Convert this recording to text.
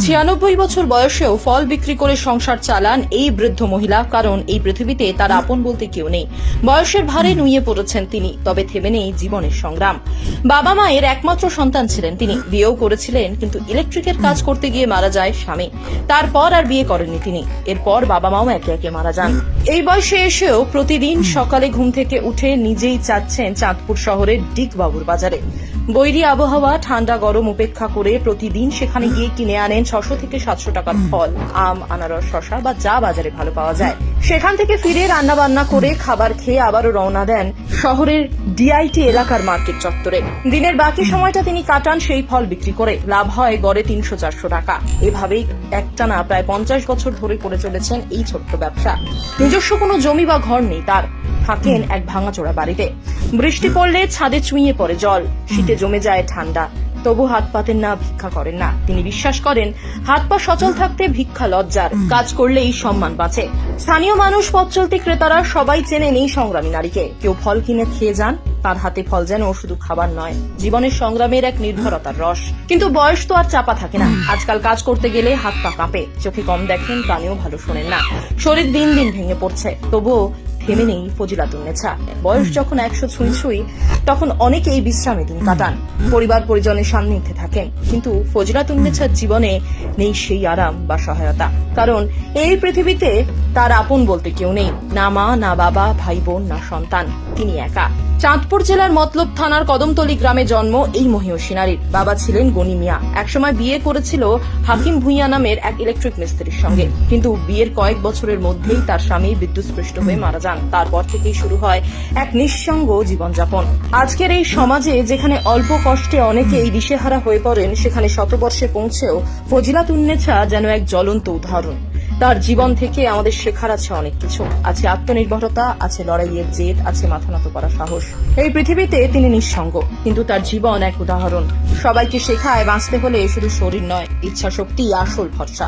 96 বছর বয়সেও ফল বিক্রি করে সংসার চালান এই বৃদ্ধ মহিলা। কারণ এই পৃথিবীতে তার আপন বলতে কেউ নেই। বয়সের ভারে নুয়ে পড়েছেন তিনি, তবে থেমে নেই জীবনের সংগ্রাম। বাবা মায়ের একমাত্র সন্তান ছিলেন তিনি। বিয়েও করেছিলেন, কিন্তু ইলেকট্রিকের কাজ করতে গিয়ে মারা যায় স্বামী। তারপর আর বিয়ে করেননি তিনি। এরপর বাবা মাও একে একে মারা যান। এই বয়সে এসেও প্রতিদিন সকালে ঘুম থেকে উঠে নিজেই যাচ্ছেন চাঁদপুর শহরের ডিগবাবুর বাজারে। বৈরী আবহাওয়া, ঠান্ডা গরম উপেক্ষা করে প্রতিদিন সেখানে গিয়ে কিনে আনেন 600 থেকে 700 টাকার ফল, আম, আনারস, শসা বা যা বাজারে ভালো পাওয়া যায়। সেখান থেকে ফিরে রান্না বান্না করে খাবার খেয়ে আবারও রওনা দেন শহরের ডিআইটি এলাকার মার্কেট চত্বরে। দিনের বাকি সময়টা তিনি কাটান সেই ফল বিক্রি করে। লাভ হয় গড়ে 300-400 টাকা। এভাবেই একটানা প্রায় 50 বছর ধরে করে চলেছেন এই ছোট্ট ব্যবসা। নিজস্ব কোনো জমি বা ঘর নেই তার। থাকেন এক ভাঙাচোরা বাড়িতে। বৃষ্টি পড়লে ছাদে চুইয়ে পড়ে জল, শীতে জমে যায় ঠান্ডা। তবু হাত পাতেন না, ভিক্ষা করেন না। তিনি বিশ্বাস করেন হাত পা সচল থাকতে ভিক্ষা লজ্জার, কাজ করলেই সম্মান বাঁচে। স্থানীয় মানুষ, পথ চলতি ক্রেতারা সবাই চেনেন এই সংগ্রামী নারীকে। কেউ ফল কিনে খেয়ে যান, তার হাতে ফল যেন শুধু খাবার নয়, জীবনের সংগ্রামের এক নির্ভরতার রস। কিন্তু বয়স তো আর চাপা থাকে না। আজকাল কাজ করতে গেলে হাত পা কাঁপে, চোখে কম দেখেন, কানেও ভালো শোনেন না। শরীর দিন দিন ভেঙে পড়ছে, তবুও থেমে নেই ফজিলাতুন্নেছা। বয়স যখন 100 ছুঁই তখন অনেকেই বিশ্রামে দিন কাটান, পরিবার পরিজনের সান্নিধ্যে থাকেন। কিন্তু ফজিলাতুন্নেছার জীবনে নেই সেই আরাম বা সহায়তা। কারণ এই পৃথিবীতে তার আপন বলতে কেউ নেই। না মা, না বাবা, ভাই বোন, না সন্তান। তিনি একা। চাঁদপুর জেলার মতলব থানার কদমতলী গ্রামে জন্ম এই মহিয়সী নারীর। বাবা ছিলেন গনি মিয়া। একসময় বিয়ে করেছিল হাকিম ভুঁইয়া নামের এক ইলেকট্রিক মিস্ত্রির সঙ্গে। কিন্তু বিয়ের কয়েক বছরের মধ্যেই তার স্বামী বিদ্যুৎস্পৃষ্ট হয়ে মারা যান। তারপর থেকেই শুরু হয় এক নিঃসঙ্গ জীবনযাপন। আজকের এই সমাজে যেখানে অল্প কষ্টে অনেকেই দিশেহারা হয়ে পড়েন, সেখানে শতবর্ষে পৌঁছেও ফজিলাতুন্নেছা যেন এক জ্বলন্ত উদাহরণ। তার জীবন থেকে আমাদের শেখার আছে অনেক কিছু। আছে আত্মনির্ভরতা, আছে লড়াইয়ের জেদ, আছে মাথা নত করা সাহস। এই পৃথিবীতে তিনি নিঃসঙ্গ, কিন্তু তার জীবন এক উদাহরণ। সবাইকে শেখায় বাঁচতে হলে শুধু শরীর নয়, ইচ্ছা শক্তি আসল ভরসা।